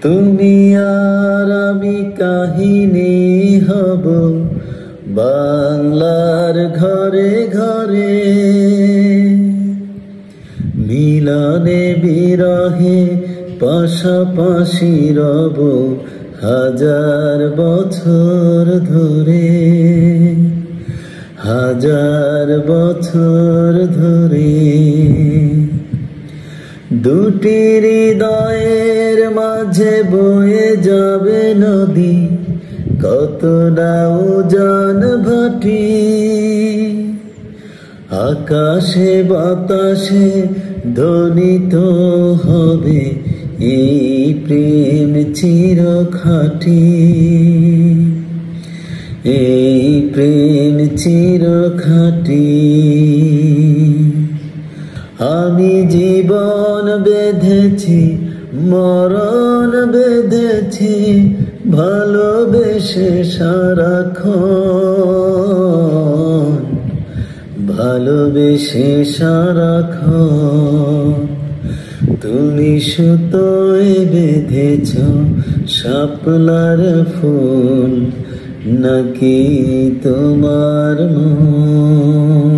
তুমি আর আমি কাহিনী হব বাংলার ঘরে ঘরে, মিলনে বিরহে পাশাপাশি রব হাজার বছর ধরে, হাজার বছর ধরে। দুটি হৃদয়ের মাঝে বয়ে যাবে নদী, কত নাও জান ভাটি, আকাশে বাতাসে ধ্বনিত হবে এই প্রেম চিরখাটি, এই প্রেম চিরখাটি। আমি জীবন বেঁধেছি, মরণ বেঁধেছি, ভালোবেসে সারাক্ষণ, ভালোবেসে সারাক্ষণ। তুমি সুতোয় বেঁধেছ শাপলার ফুল, নাকি তোমার মন?